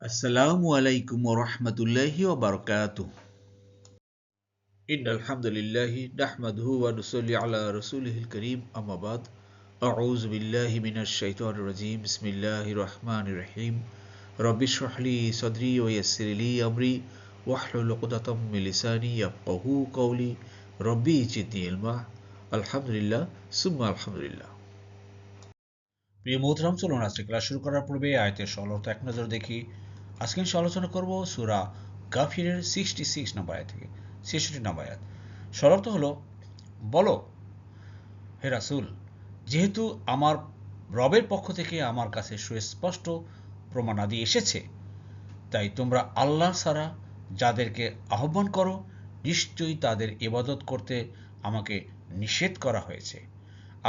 আসসালামু আলাইকুম ওয়া রাহমাতুল্লাহি ওয়া বারাকাতুহু। ইন্নাল হামদুলিল্লাহি নাহমাদুহু ওয়া নুসাল্লি আলা রাসূলিহিল কারীম আম্মা বাদ। আউযু বিল্লাহি মিনাশ শাইতানির রাজীম। বিসমিল্লাহির রাহমানির রাহিম। রব্বি ইশরাহ লি সাদরি ওয়া ইয়াসসির লি আমরি ওয়াহলুল উকদাতাম মিন লিসানি ইয়াফকাহু কওলি। রব্বি জিদনি ইলমা। আলহামদুলিল্লাহ সুম্মা আলহামদুলিল্লাহ। প্রিয় মোহতরম, চলুন আজকে ক্লাস শুরু করার পূর্বে আয়াতের সরলতা এক নজর দেখি। আজকে আমি আলোচনা করব সূরা গাফিরের 66 নম্বর আয়াত থেকে 66 নম্বর আয়াত। সরলতা হলো, বলো হে রাসূল, যেহেতু আমার রবের পক্ষ থেকে আমার কাছে সুস্পষ্ট প্রমাণাদি এসেছে, তাই তোমরা আল্লাহ ছাড়া যাদেরকে আহ্বান করো, নিশ্চয়ই তাদের ইবাদত করতে আমাকে নিষেধ করা হয়েছে।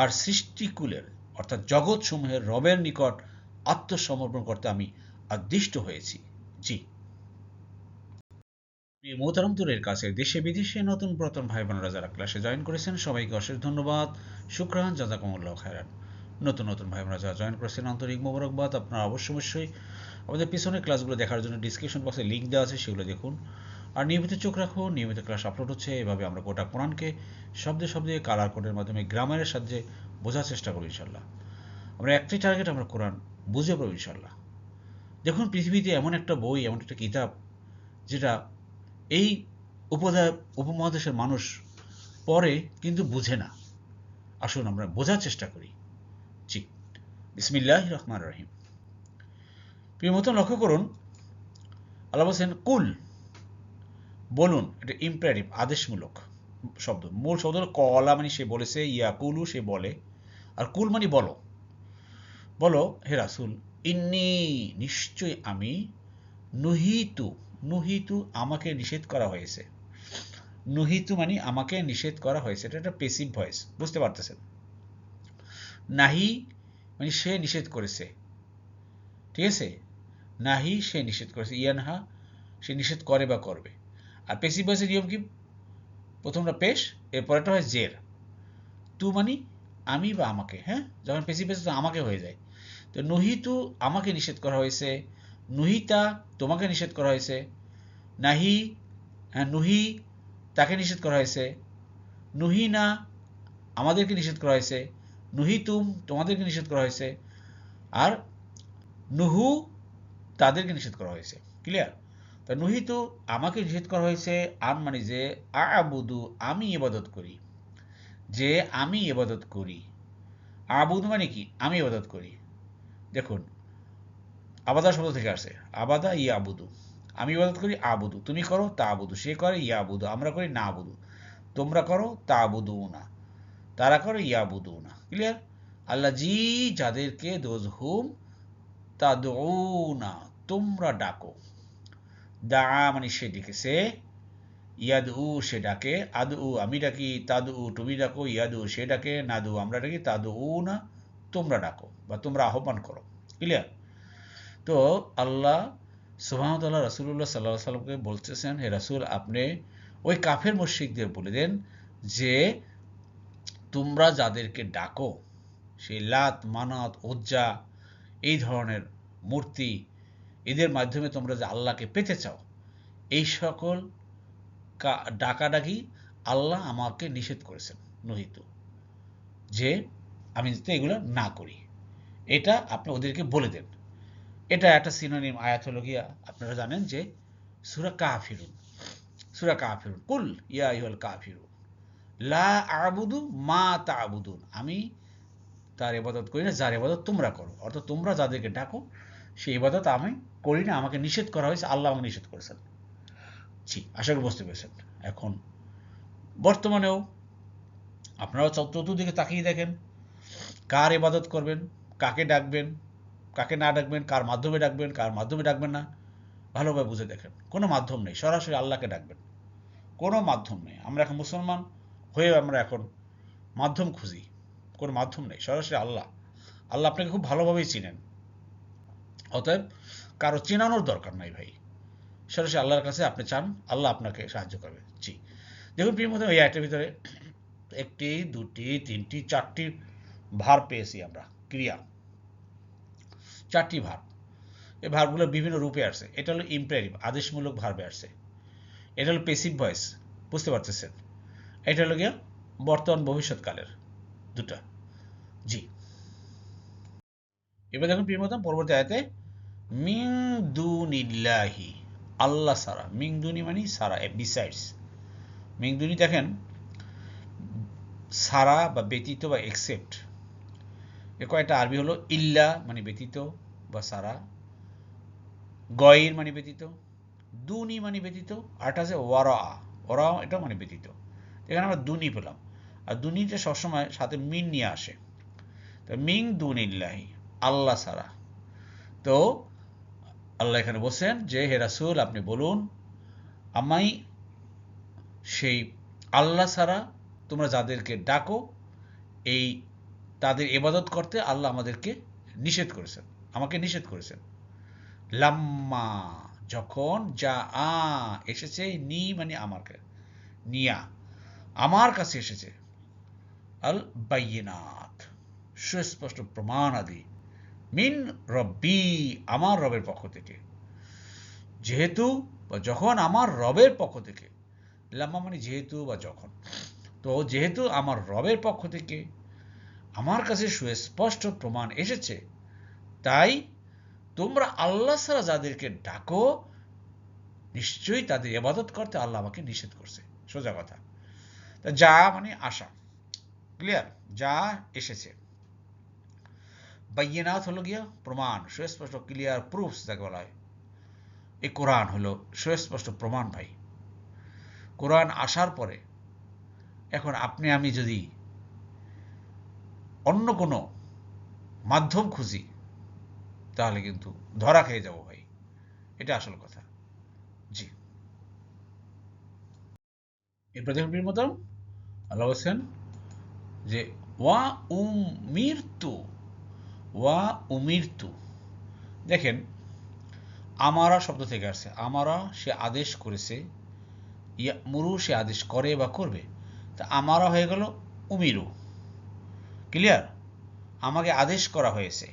আর সৃষ্টিকুলের অর্থাৎ জগৎসমূহের রবের নিকট আত্মসমর্পণ করতে আমি আদিষ্ট হয়েছি। জি প্রিয় মোহতারাম, দূরের কাছে দেশে বিদেশে নতুন পুরাতন ভাই বোনেরা যারা ক্লাসে জয়েন করেছেন সবাইকে অশেষ ধন্যবাদ, শুকরান, জাযাকুমুল্লাহ খায়রান। নতুন নতুন ভাই বোনেরা যারা জয়েন করেছেন আন্তরিক মোবারকবাদ। আপনারা অবশ্যই আমাদের পিছনের ক্লাসগুলো দেখার জন্য ডিসক্রিপশন বক্সে লিঙ্ক দেওয়া আছে, সেগুলো দেখুন। আর নিয়মিত চোখ রাখুন, নিয়মিত ক্লাস আপলোড হচ্ছে। এভাবে আমরা গোটা কোরআনকে শব্দে শব্দে কালার কোডের মাধ্যমে গ্রামারের সাহায্যে বোঝার চেষ্টা করি ইনশাল্লাহ। আমরা একটাই টার্গেট, আমরা কোরআন বুঝে পাবো ইনশাল্লাহ। দেখুন, পৃথিবীতে এমন একটা বই, এমন একটা কিতাব যেটা এই উপমহাদেশের মানুষ পড়ে কিন্তু বুঝে না। আসুন আমরা বোঝার চেষ্টা করি। জি, বিসমিল্লাহির রহমানির রহিম। প্রিয় মতন লক্ষ্য করুন, আল্লাহ বলছেন কুল, বলুন। এটা ইম্পারেটিভ, আদেশমূলক শব্দ। মূল শব্দ হলো কলা, মানে সে বলেছে, ইয়াকুলু সে বলে, আর কুল মানে বলো। বলো হে রাসূল, ইন্নী নিশ্চয় আমি, নুহিতু, নুহিতু আমাকে নিষেধ করা হয়েছে। নুহিতু মানে আমাকে নিষেধ করা হয়েছে, এটা একটা পেসিভ ভয়েস, বুঝতে পারতেছেন। নাহি মানে সে নিষেধ করেছে, ঠিক আছে। নাহি সে নিষেধ করেছে, ইয়ানহা সে নিষেধ করে বা করবে। আর পেসিভ ভয়েসের নিয়ম কি? প্রথমটা পেশ, এরপরেটা হয় জের। তু মানি আমি বা আমাকে, হ্যাঁ, যখন পেসিভ ভয়েস আমাকে হয়ে যায়। তো নুহিতু আমাকে নিষেধ করা হয়েছে, নুহিতা তোমাকে নিষেধ করা হয়েছে, নাহি হ্যাঁ নুহি তাকে নিষেধ করা হয়েছে, নুহিনা আমাদেরকে নিষেধ করা হয়েছে, নুহিতুম তোমাদেরকে নিষেধ করা হয়েছে, আর নুহু তাদেরকে নিষেধ করা হয়েছে। ক্লিয়ার? তা নুহিতু আমাকে নিষেধ করা হয়েছে, আন মানে যে, আবুদু আমি ইবাদত করি, যে আমি ইবাদত করি। আবুদু মানে কি? আমি ইবাদত করি। দেখুন, আবাদা শব্দ থেকে আসে, আবাদা ইয়া আবুদু। আমি ইবাদত করি, আবুদু। তুমি করো, তা আবুদু। সে করে, ইয়া আবুদু। আমরা করি, না আবুদু। তোমরা করো, তা আবুদু না। তারা করে, ইয়া আবুদু না। ক্লিয়ার? আল্লাহ জি যাদেরকে, দোজ হুম তাদউনা তোমরা ডাকো। দা মানে সে ডেকেছে, ইয়াদু সে ডাকে, আদু আমি ডাকি, তাদু তুমি ডাকো, ইয়াদু সে ডাকে, নাদু আমরা ডাকি, তাদু না তোমরা ডাকো বা তোমরা আহ্বান করো। ক্লিয়ার? তো আল্লাহ সুবহানাহু ওয়া তাআলা রাসূলুল্লাহ সাল্লাল্লাহু আলাইহি সাল্লামকে বলতেছেন, হে রাসূল, আপনি ওই কাফের মুশরিকদের বলে দেন যে তোমরা যাদেরকে ডাকো, সেই লাত, মানাত, উজ্জা, এই ধরনের মূর্তি, এদের মাধ্যমে তোমরা যে আল্লাহকে পেতে চাও, এই সকল ডাকাডাকি আল্লাহ আমাকে নিষেধ করেছেন, নহিত, যে আমি যাতে এগুলো না করি। এটা আপনি ওদেরকে বলে দেন। এটা একটা সিনোনিম আয়াত হলো গিয়া, আপনারা জানেন যে সূরা কাফিরুন, সূরা কাফিরুন, কুল ইয়া আইয়ুহাল কাফিরুন লা আ'বুদু মা তা'বুদুন, আমি তার ইবাদত করি না যার ইবাদত তোমরা করো। অর্থাৎ তোমরা যাদেরকে ডাকো সেই ইবাদত আমি করি না, আমাকে নিষেধ করা হয়েছে, আল্লাহ আমাকে নিষেধ করেছেন। জি, আশা করি বুঝতে পেরেছেন। এখন বর্তমানেও আপনারা চতুর্দিকে তাকিয়ে দেখেন, কার ইবাদত করবেন, কাকে ডাকবেন, কাকে না ডাকবেন, কার মাধ্যমে ডাকবেন, কার মাধ্যমে ডাকবেন না, ভালোভাবে বুঝে দেখেন। কোনো মাধ্যম নেই, সরাসরি আল্লাহকে ডাকবেন। কোনো মাধ্যম নেই। আমরা এখন মুসলমান হয়ে আমরা এখন মাধ্যম খুঁজি, কোনো মাধ্যম নেই, সরাসরি আল্লাহ। আল্লাহ আপনাকে খুব ভালোভাবেই চিনেন, অতএব কারো চেনানোর দরকার নাই ভাই। সরাসরি আল্লাহর কাছে আপনি চান, আল্লাহ আপনাকে সাহায্য করবে। জি, দেখুন প্রিয় মধ্যে, এই আয়টার ভিতরে একটি, দুটি, তিনটি, চারটি ভার পেয়েছি আমরা, ক্রিয়া, চারটি ভার। এই ভার্বগুলো বিভিন্ন রূপে আসছে। এটা হলো ইম্পেরাটিভ, আদেশমূলক ভার্বে আসছে। এটা হলো প্যাসিভ ভয়েস, বুঝতে পারতেছেন। এটা হলো গিয়া বর্তমান ভবিষ্যৎকালের দুটা। জি, এবার দেখুন প্রিয় মতাম পরবর্তী আয়াতে মিং দুনিল্লাহি, আল্লাহ সারা। মিং দুনি মানে সারা, বিসাইডস। মিং দুনি দেখেন সারা বা ব্যতীত বা এক্সেপ্ট, এ কয়েকটা আরবি হলো ইল্লা মানে ব্যতীত বা সারা, গয়ের মানে ব্যতীত, দুনি মানে ব্যতীত, আরটা আছে ওয়ারা, ওরা এটা মানে ব্যতীত। এখানে আমরা দুনি পেলাম, আর দুনিটা সবসময় সাথে মিন নিয়ে আসে। তো মিং দুনিল্লাহি, আল্লাহ সারা। তো আল্লাহ এখানে বলছেন যে হে রাসূল আপনি বলুন আমি সেই আল্লাহ ছাড়া তোমরা যাদেরকে ডাকো এই তাদের ইবাদত করতে আল্লাহ আমাদেরকে নিষেধ করেছেন, আমাকে নিষেধ করেছেন। লাম্মা যখন যা এসেছে, নি মানে আমাকে, নিয়া আমার কাছে এসেছে, আল বাইয়িনাত সুস্পষ্ট প্রমাণ আদি, মিন রব্বি আমার রবের পক্ষ থেকে। যেহেতু বা যখন আমার রবের পক্ষ থেকে, লাম্মা মানে যেহেতু বা যখন, তো যেহেতু আমার রবের পক্ষ থেকে আমার কাছে সুস্পষ্ট প্রমাণ এসেছে, তাই তোমরা আল্লাহ ছাড়া যাদেরকে ডাকো নিশ্চয়ই তাদের ইবাদত করতে আল্লাহ আমাকে নিষেধ করছে। সোজা কথা। তা যা মানে আশা, ক্লিয়ার, যা এসেছে। বাইয়িনাত হলো গিয়া প্রমাণ, সুস্পষ্ট, ক্লিয়ার প্রুফস যাকে বলা হয়। এই কোরআন হলো সুস্পষ্ট প্রমাণ ভাই। কোরআন আসার পরে এখন আপনি আমি যদি অন্য কোনো মাধ্যম খুঁজি তাহলে কিন্তু ধরা খেয়ে যাব ভাই, এটা আসল কথা। জি, এরপর দেখুন প্রিয় মতম আল্লাহ বলছেন যে ওয়া উমিরতু, ওয়া উমিরতু, দেখেন আমারা শব্দ থেকে আসছে, আমারা সে আদেশ করেছে, মুরু সে আদেশ করে বা করবে, তা আমারা হয়ে গেল উমিরু, ক্লিয়ার, আমাকে আদেশ করা হয়েছে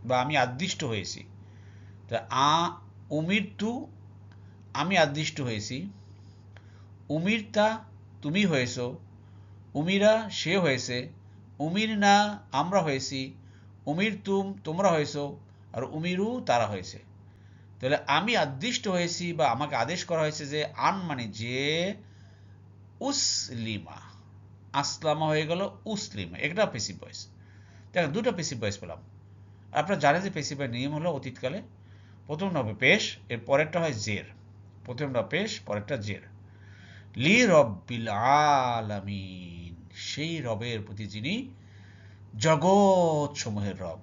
বা আমি আদিষ্ট হয়েছি। তা উমিরতু আমি আদিষ্ট হয়েছি, উমিরতা তুমি হয়েছ, উমিরা সে হয়েছে, উমির না আমরা হয়েছি, উমির তোমরা হয়েছ, আর উমিরু তারা হয়েছে। তাহলে আমি আদিষ্ট হয়েছি বা আমাকে আদেশ করা হয়েছে যে আন মানে যে, উসলিমা, আসলামা হয়ে গেল উসলিমা, একটা পেসিভ ভয়েস। দেখেন দুটো পেসিভ ভয়েস পেলাম। আপনারা জানেন যে পেসিভ ভয়েস নিয়ম হলো অতীতকালে প্রথমটা হবে পেশ, এর পরেরটা হয় জের। প্রথমটা পেশ, পরেরটা জের। লি রব্বিল আলামিন, সেই রবের প্রতি যিনি জগৎ সমূহের রব।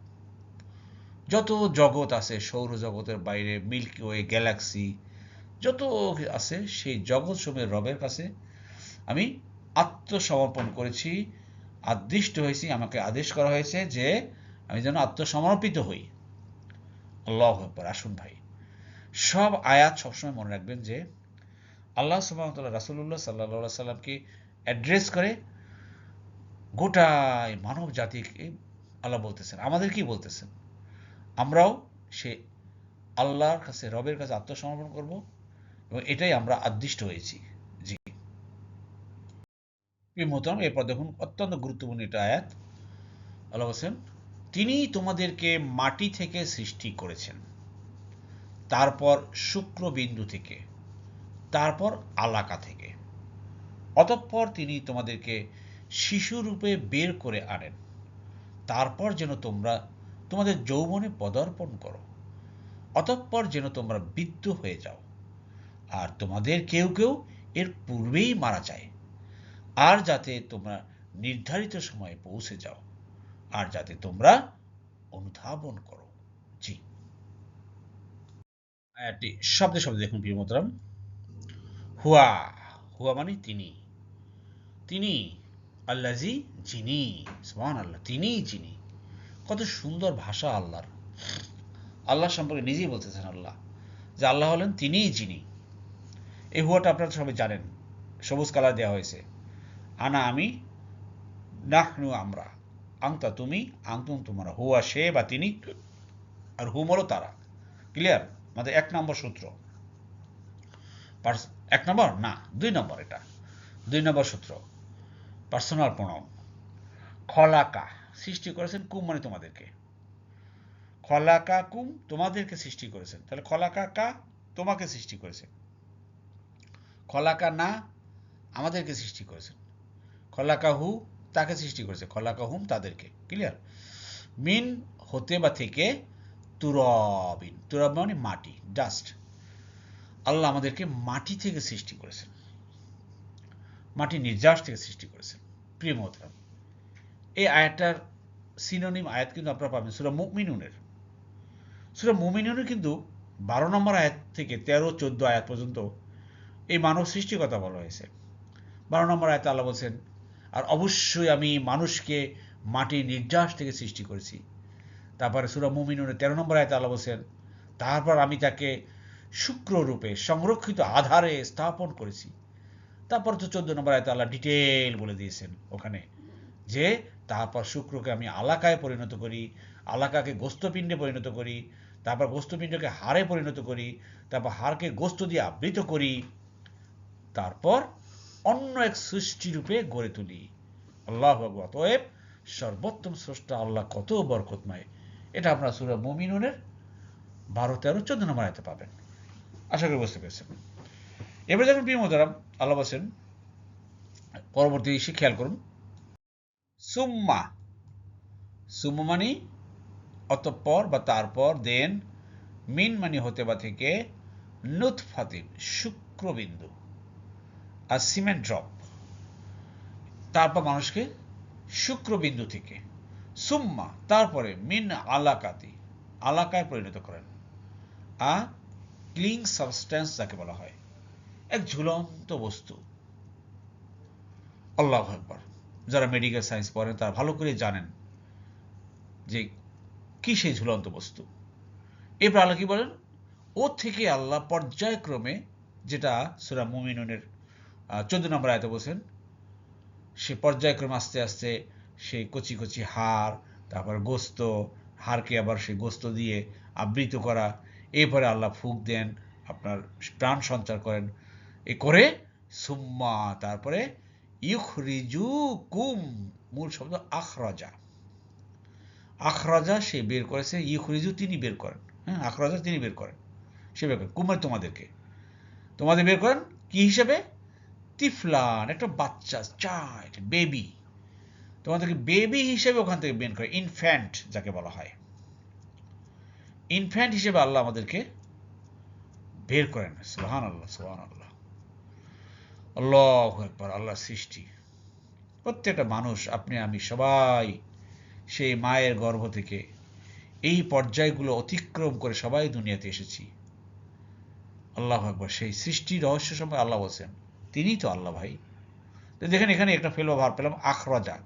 যত জগৎ আছে সৌরজগতের বাইরে, মিল্কি ওয়ে, গ্যালাক্সি যত আছে, সেই জগৎ সমূহের রবের কাছে আমি আত্মসমর্পণ করেছি, আদিষ্ট হয়েছি, আমাকে আদেশ করা হয়েছে যে আমি যেন আত্মসমর্পিত হই। আল্লাহু আকবার। আসুন ভাই, সব আয়াত সবসময় মনে রাখবেন যে আল্লাহ সুবহানাহু ওয়া তাআলা রাসূলুল্লাহ সাল্লাল্লাহু আলাইহি সাল্লামকে অ্যাড্রেস করে গোটাই মানব জাতিকে আল্লাহ বলতেছেন, আমাদের কি বলতেছেন, আমরাও সে আল্লাহর কাছে, রবের কাছে আত্মসমর্পণ করব, এবং এটাই আমরা আদিষ্ট হয়েছি। জি, মোহতারাম এরপর দেখুন অত্যন্ত গুরুত্বপূর্ণ এটা আয়াত। আল্লাহ বলছেন তিনি তোমাদেরকে মাটি থেকে সৃষ্টি করেছেন, তারপর শুক্রবিন্দু থেকে, তারপর আলাকা থেকে, অতঃপর তিনি তোমাদেরকে শিশুরূপে বের করে আনেন, তারপর যেন তোমরা তোমাদের যৌবনে পদার্পণ করো, অতঃপর যেন তোমরা বৃদ্ধ হয়ে যাও, আর তোমাদের কেউ কেউ এর পূর্বেই মারা যায়, আর যাতে তোমরা নির্ধারিত সময়ে পৌঁছে যাও, আর যাতে তোমরা অনুধাবন করো। জি, আয়াতটি শব্দে শব্দে দেখুন প্রিয় মোহতারাম। হুয়া, হুয়া মানে তিনি, তিনি, আল্লাজি যিনি, সুবহানাল্লাহ, তিনিই যিনি। কত সুন্দর ভাষা আল্লাহর। আল্লাহ সম্পর্কে নিজেই বলতেছেন আল্লাহ যে আল্লাহ হলেন তিনিই যিনি। এই হুয়াটা আপনারা সবাই জানেন, সবুজ কালার দেওয়া হয়েছে। আনা আমি, নাহনু আমরা, আংতা তুমি, আংতুম তোমরা, হুয়া সে বা তিনি, আর হুম হলো তারা। ক্লিয়ার? আমাদের 1 নম্বর সূত্র। 1 নম্বর না, 2 নম্বর, এটা 2 নম্বর সূত্র। Personal pronoun. খলাকা, সৃষ্টি করেছেন, কুম মানে তোমাদেরকে। খলাকা কুম, তোমাদেরকে সৃষ্টি করেছেন। তাহলে খলাকা কা, তোমাকে সৃষ্টি করেছেন। খলাকা না, আমাদেরকে সৃষ্টি করেছেন। খলাকা হু, তাকে সৃষ্টি করেছে। খলাকা হুম, তাদেরকে। ক্লিয়ার? মিন, হতে বা থেকে, তুরবিন, তুরব মানে মাটি, ডাস্ট। আল্লাহ আমাদেরকে মাটি থেকে সৃষ্টি করেছেন, মাটি নির্যাস থেকে সৃষ্টি করেছেন। প্রিয় মোহতারাম, এই আয়াতটার সিনোনিম আয়াত কিন্তু আপনারা পাবেন সূরা মুমিনুনের। সূরা মুমিনুনের কিন্তু 12 নম্বর আয়াত থেকে 13-14 আয়াত পর্যন্ত এই মানব সৃষ্টির কথা বলা হয়েছে। 12 নম্বর আয়াতে আল্লাহ বলছেন, আর অবশ্যই আমি মানুষকে মাটির নির্যাস থেকে সৃষ্টি করেছি। তারপরে সূরা মুমিনুনের 13 নম্বর আয়াতে আল্লাহ বলছেন, তারপর আমি তাকে শুক্ররূপে সংরক্ষিত আধারে স্থাপন করেছি। তারপর তো 14 নম্বর আয়াতে আল্লাহ ডিটেল বলে দিয়েছেন ওখানে, যে তারপর শুক্রকে আমি আলাকায় পরিণত করি, আলাকাকে গোস্তপিণ্ডে পরিণত করি, তারপর গোস্তপিণ্ডকে হাড়ে পরিণত করি, তারপর হাড়কে গোস্ত দিয়ে আবৃত করি, তারপর অন্য এক সৃষ্টিরূপে গড়ে তুলি। আল্লাহু আকবার। অতএব সর্বোত্তম স্রষ্টা আল্লাহ কত বরকতময়। এটা আপনারা সূরা মুমিনুনের 12, 13, 14 নম্বর আয়াতে পাবেন। আশা করি বুঝতে পেরেছেন। এবারে যখন প্রিয় মোহতারাম আল্লাহ বলছেন, পরবর্তী ইস্যু খেয়াল করুন, সুম্মা, সুম্মা মানে অতঃপর বা তারপর, দেন, মিন মানে হতে বা থেকে, নুতফাতিন শুক্রবিন্দু, আর সিমেন্ট ড্রপ, তারপর মানুষকে শুক্রবিন্দু থেকে, সুম্মা তারপরে, মিন আলাকাতি আলাকায় পরিণত করেন। আ ক্লিং সাবস্ট্যান্স যাকে বলা হয়, এক ঝুলন্ত বস্তু। আল্লাহু আকবার। যারা মেডিকেল সায়েন্স পড়েন তারা ভালো করে জানেন যে কি সেই ঝুলন্ত বস্তু। এরপর আল্লাহ কি বলেন, ও থেকে আল্লাহ পর্যায়ক্রমে, যেটা সূরা মুমিনুনের 14 নম্বর আয়াতে বলছেন, সে পর্যায়ক্রমে আস্তে আস্তে সেই কচি কচি হাড়, তারপর গোস্ত, হাড়কে আবার সেই গোস্ত দিয়ে আবৃত করা, এরপরে আল্লাহ ফুঁক দেন, আপনার প্রাণ সঞ্চার করেন। এ করে সুম্মা তারপরে ইউখরিজুকুম, মূল শব্দ আখরাজা। আখরাজা সে বের করেছে, ইউখরিজু তিনি বের করেন। হ্যাঁ, আখরাজা তিনি বের করেন, সে বের করেন। কুমার তোমাদেরকে, তোমাদের বের করেন কি হিসেবে? তিফলান, একটা বাচ্চা, চাইল্ড, বেবি। তোমাদেরকে বেবি হিসেবে ওখান থেকে বের করে, ইনফ্যান্ট যাকে বলা হয়। ইনফ্যান্ট হিসেবে আল্লাহ আমাদেরকে বের করেন। সুবহানাল্লাহ, সুবহানাল্লাহ, আল্লাহু আকবার। আল্লাহর সৃষ্টি, প্রত্যেকটা মানুষ, আপনি আমি সবাই সেই মায়ের গর্ভ থেকে এই পর্যায়গুলো অতিক্রম করে সবাই দুনিয়াতে এসেছি। আল্লাহু আকবার। সেই সৃষ্টির রহস্য সম্পর্কে আল্লাহ বলছেন, তিনিই তো আল্লাহ ভাই। তো দেখেন এখানে একটা ফেলবা ভার পেলাম, আখরাজা,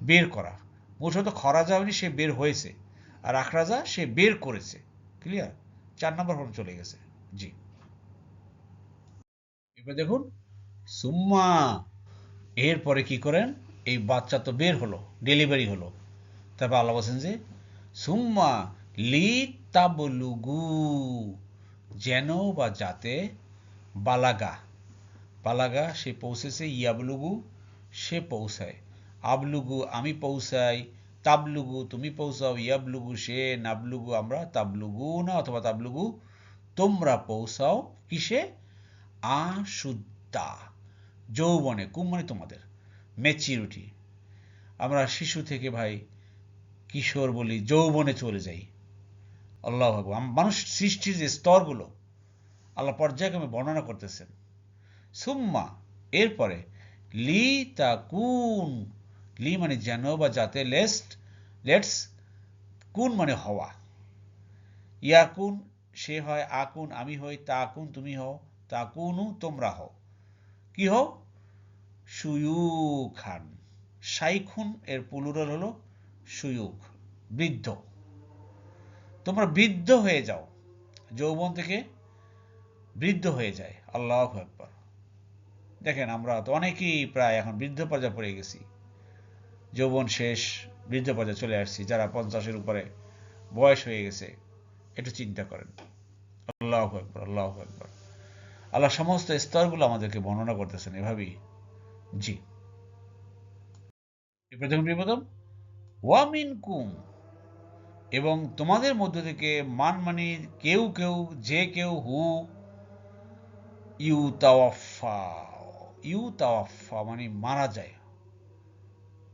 বের করা। মূলত খরাজা মানে সে বের হয়েছে, আর আখরাজা সে বের করেছে। ক্লিয়ার? 4 নম্বর ফর্ম চলে গেছে। জি, এবার দেখুন, সুম্মা, এরপরে কি করেন, এই বাচ্চা তো বের হলো, ডেলিভারি হলো, তারপর আল্লাহ বলছেন যে সুম্মা লি তাবলুগু, যেন বা যাতে, বালাগা, বালাগা সে পৌঁছেছে, ইয়াবলুগু সে পৌঁছায়, আবলুগু আমি পৌঁছাই, তাবলুগু তুমি পৌঁছাও, ইয়াবলুগু সে, নাবলুগু আমরা, তাবলুগু না অথবা তাবলুগু তোমরা পৌঁছাও, কিসে? আশুদ্ধা, যৌবনে, কুম মানে তোমাদের, ম্যাচিউরিটি। আমরা শিশু থেকে ভাই কিশোর বলি, যৌবনে চলে যাই। আল্লাহু আকবার। মানুষ সৃষ্টির যে স্তরগুলো আল্লাহ পর্যায়ক্রমে বর্ণনা করতেছেন। সুম্মা এরপরে, লি তাকুন, লি মানে যেন বা যাতে, লেটস, কুন মানে হওয়া, ইয়াকুন সে হয়, আকুন আমি হই, তাকুন তুমি হও, তাকুনু তোমরা হও, কি হও? সুয়ুখান, শাইখুন এর প্লুরাল হলো সুয়ুখ, বৃদ্ধ। তোমরা বৃদ্ধ হয়ে যাও, যৌবন থেকে বৃদ্ধ হয়ে যায়। আল্লাহু আকবার। দেখেন আমরা তো অনেকেই প্রায় এখন বৃদ্ধ পর্যায়ে পড়ে গেছি, যৌবন শেষ, বৃদ্ধ পর্যায়ে চলে আসছি, যারা 50-এর উপরে বয়স হয়ে গেছে। একটু চিন্তা করেন। আল্লাহু আকবার, আল্লাহু আকবার। আল্লাহ সমস্ত স্তরগুলো আমাদেরকে বর্ণনা করতেছেন এভাবেই। জি, প্রথম ওয়া মিনকুম, এবং তোমাদের মধ্য থেকে মানে কেউ কেউ, যে কেউ, হু ইউতাওয়াফা, ইউতাওয়াফা মানে মারা যায়,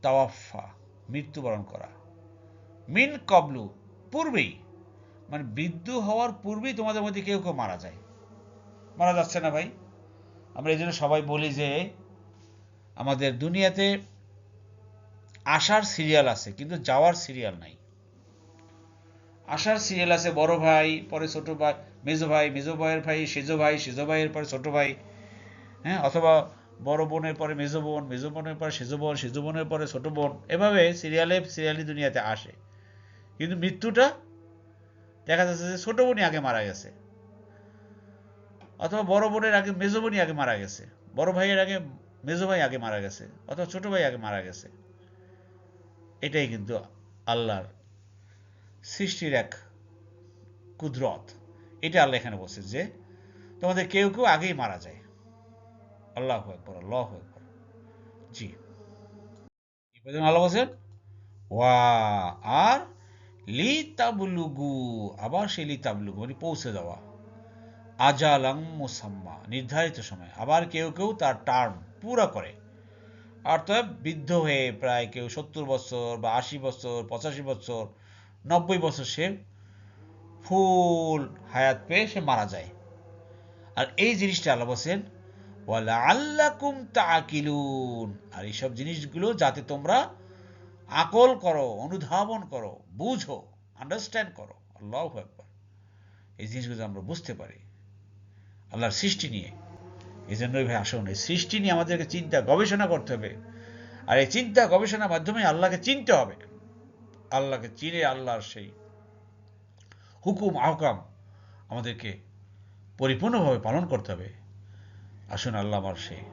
তাওয়াফা মৃত্যুবরণ করা, মিন কবলু পূর্বেই, মানে বৃদ্ধ হওয়ার পূর্বেই তোমাদের মধ্যে কেউ কেউ মারা যায়। মারা যাচ্ছে না ভাই? আমরা এই জন্য সবাই বলি যে আমাদের দুনিয়াতে আসার সিরিয়াল আছে কিন্তু যাওয়ার সিরিয়াল নাই। আসার সিরিয়াল আছে বড় ভাই, পরে ছোট ভাই, মেজো ভাই, মেজো ভাইয়ের ভাই, সেজো ভাই, সেজো ভাইয়ের পরে ছোট ভাই, হ্যাঁ, অথবা বড় বোনের পরে মেজো বোন, মেজো বোনের পরে সেজো বোন, সেজো বোনের পরে ছোট বোন, এভাবে সিরিয়ালি দুনিয়াতে আসে। কিন্তু মৃত্যুটা দেখা যাচ্ছে যে ছোট বোনই আগে মারা গেছে, অথবা বড় বোনের আগে মেজো বোনই আগে মারা গেছে, বড় ভাইয়ের আগে মেজো ভাই আগে মারা গেছে, অথবা ছোট ভাই আগে মারা গেছে। এটাই কিন্তু আল্লাহর সৃষ্টির এক কুদরত। এটা আল্লাহ এখানে বলছে যে তোমাদের কেউ কেউ আগেই মারা যায়। আল্লাহু আকবার, আল্লাহু আকবার। জি, এই পর্যন্ত আল্লাহ বলছেন ওয়া, আর লি তাবলুগু, আবার সেই লি তাবলুগু মানে পৌঁছে দেওয়া, আজালাং মুসাম্মা নির্ধারিত সময়, আবার কেউ কেউ তার টার্ম পুরা করে, অর্থাৎ বৃদ্ধ হয়ে প্রায় কেউ 70 বছর বা 80 বছর, 85 বছর, 90 বছর সে ফুল হায়াত পেয়ে সে মারা যায়। আর এই জিনিসটা আল্লাহ বলছেন ওয়ালা আল্লাকুম তাকিলুন, আর এইসব জিনিসগুলো যাতে তোমরা আকল করো, অনুধাবন করো, বুঝো, আন্ডারস্ট্যান্ড করো। আল্লাহু আকবার। এই জিনিসগুলো আমরা বুঝতে পারি আল্লাহর সৃষ্টি নিয়ে। এই জন্যই ভাই আসুন, এই সৃষ্টি নিয়ে আমাদেরকে চিন্তা গবেষণা করতে হবে। আর এই চিন্তা গবেষণার মাধ্যমে আল্লাহকে চিনতে হবে। আল্লাহকে চিনে আল্লাহর সেই হুকুম আহকাম আমাদেরকে পরিপূর্ণভাবে পালন করতে হবে। আসুন আল্লাহ আমার সেই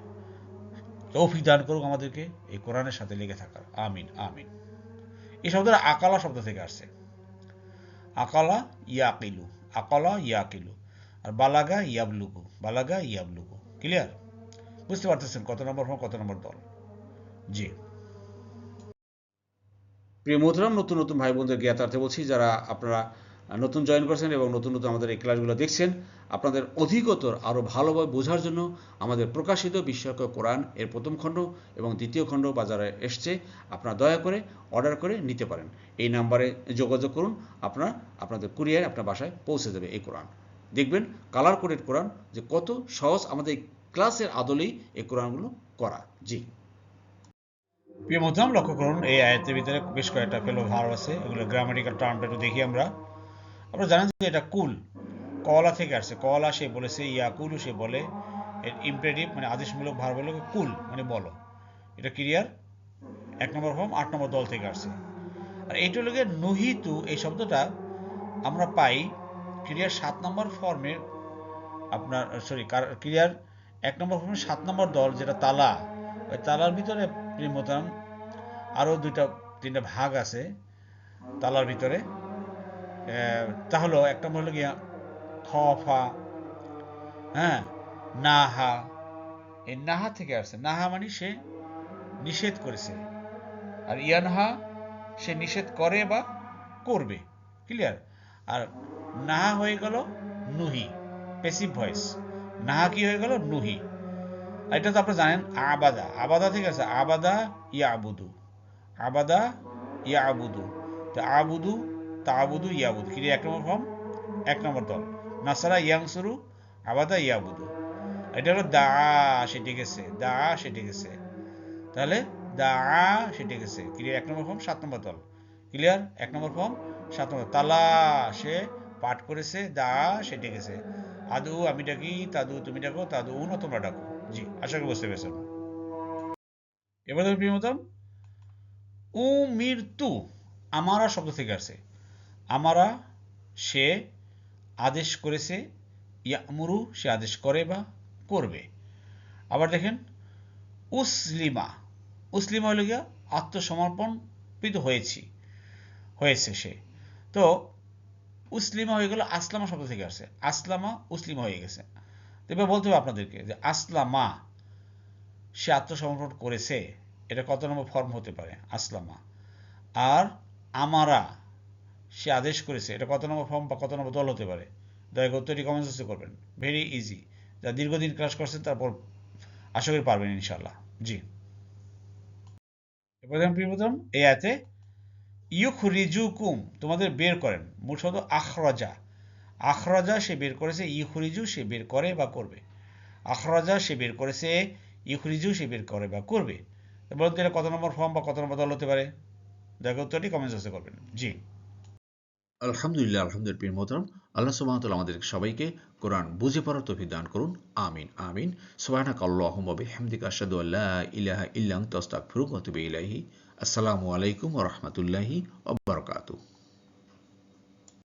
তৌফিক দান করুক আমাদেরকে এই কোরআনের সাথে লেগে থাকার। আমিন, আমিন। এই শব্দটা আকালা শব্দ থেকে আসছে। আকালা ইয়াকিলু, আকালা ইয়াকিলু, আর বালাগা ইয়াবলুগু, বালাগা ইয়াবলুগু। ক্লিয়ার? বুঝতে পারতেছেন কত নম্বর ফর্ম, কত নম্বর দল? জি, প্রিয় মোহতরম, নতুন নতুন ভাই বোনদের জ্ঞাতার্থে বলছি, যারা আপনারা নতুন জয়েন করেছেন এবং নতুন নতুন আমাদের এই ক্লাসগুলো দেখছেন, আপনাদের অধিকতর আরও ভালোভাবে বোঝার জন্য আমাদের প্রকাশিত বিস্ময়কর কোরআন এর প্রথম খণ্ড এবং দ্বিতীয় খণ্ড বাজারে এসছে, আপনারা দয়া করে অর্ডার করে নিতে পারেন। এই নাম্বারে যোগাযোগ করুন, আপনাদের কুরিয়ার আপনার বাসায় পৌঁছে দেবে এই কোরআন। দেখবেন কালার কোডেড কোরআন যে কত সহজ, আমাদের ক্লাসের আদলেই এই কোরআনগুলো করা। জি, প্রিয় মোহতরম, লক্ষ্য করুন এই আয়াতের ভিতরে বেশ কয়েকটা ফেলো ভার্ব আছে। এগুলো গ্রামাটিক্যাল টার্মটা একটু দেখি আমরা। আপনারা জানেন যে এটা কুল, কলা থেকে আসছে। কলা সে বলেছে, ইয়াকুলু সে বলে। এর ইম্পারেটিভ মানে আদেশমূলক ভার্ব হলো কুল মানে বলো। এটা ক্রিয়ার 1 নম্বর ফর্ম 8 নম্বর দল থেকে আসছে। আর এইটা হলো নুহিতু, এই শব্দটা আমরা পাই ক্রিয়ার 7 নম্বর ফর্মের, আপনার ক্রিয়ার 1 নম্বর ফর্মের 7 নম্বর দল যেটা তালা। ওই তালার ভিতরে প্রিমতাম আরও 2-3টা ভাগ আছে তালার ভিতরে। তাহলে 1 নম্বর হলো গিয়া খফা, হ্যাঁ, নাহা। এই নাহা থেকে আসছে। নাহা মানে সে নিষেধ করেছে, আর ইয়ানহা সে নিষেধ করে বা করবে। ক্লিয়ার? আর নাহা হয়ে গেল নুহি, প্যাসিভ ভয়েস। নাহা কি হয়ে গেল? নুহি। আর এটা তো আপনারা জানেন আবাদা, আবাদা থেকে আছে। আবাদা ইয়া আবুদু, আবাদা ইয়া আবুদু। তো আবুদু তা আবুদু ইয়াবুদু কি 1 নম্বর ফর্ম 1 নম্বর দল। নাসারা ইয়াংসুরু, আবাদা ইয়াবুদু। এটা হলো দা, সেটে গেছে, দা সেটে গেছে। তাহলে দা সেটে গেছে, ক্লিয়ার? 1 নম্বর ফর্ম 7 নম্বর দল। ক্লিয়ার? 1 নম্বর ফর্ম 7 নম্বর। তালা সে পাঠ করেছে, দা সেটে গেছে। আদু আমি ডাকি, তাদু তুমি ডাকো, তাদু না তোমরা ডাকো। জি, আশা করি বুঝতে পেরেছেন। এবার দেখো প্রিয়তম, উ মৃত্যু আমারা শব্দ থেকে আসছে। আমারা সে আদেশ করেছে, ইয়ামুরু সে আদেশ করে বা করবে। আবার দেখেন উসলিমা, উসলিমা হলো গিয়া আত্মসমর্পণকৃত হয়েছে সে। তো উসলিমা হয়ে গেল আসলামা শব্দ থেকে আসছে, আসলামা উসলিমা হয়ে গেছে। তো এবার বলতে হবে আপনাদেরকে যে আসলামা সে আত্মসমর্পণ করেছে, এটা কত নম্বর ফর্ম হতে পারে আসলামা। আর আমারা সে আদেশ করেছে, এটা কত নম্বর ফর্ম বা কত নম্বর দল হতে পারে? দয়া করে উত্তরটি কমেন্ট বক্সে করবেন, ভেরি ইজি। যা দীর্ঘদিন ক্লাস করছেন তারপর আশা করি পারবেন ইনশাল্লাহ। জি, এবার দেখুন প্রিয় প্রথম এই আয়াতে ইউখরিজুকুম তোমাদের বের করেন, মূল শব্দ আখরাজা। আখরাজা সে বের করেছে, ইউখরিজু সে বের করে বা করবে। আখরাজা সে বের করেছে, ইউখরিজু সে বের করে বা করবে। বলুন তো এটা কত নম্বর ফর্ম বা কত নম্বর দল হতে পারে? দয়া করে উত্তরটি কমেন্ট বক্সে করবেন। জি, আলহামদুলিল্লাহ, আলহামদুলিল্লাহ প্রিয় মোহতারাম, আল্লাহ সুবহানাহু ওয়া তাআলা আমাদের সবাইকে কোরআন বুঝে পড়ার তৌফিক দান করুন। আমিন আমিন। সুবহানাকা আল্লাহুম্মা বিহামদিকা আশহাদু আল্লা ইলাহা ইল্লা আনতা আস্তাগফিরুকা ওয়া আতুবু ইলাইহি। আসসালামু আলাইকুম ওয়া রাহমাতুল্লাহি ওয়া বারাকাতুহু।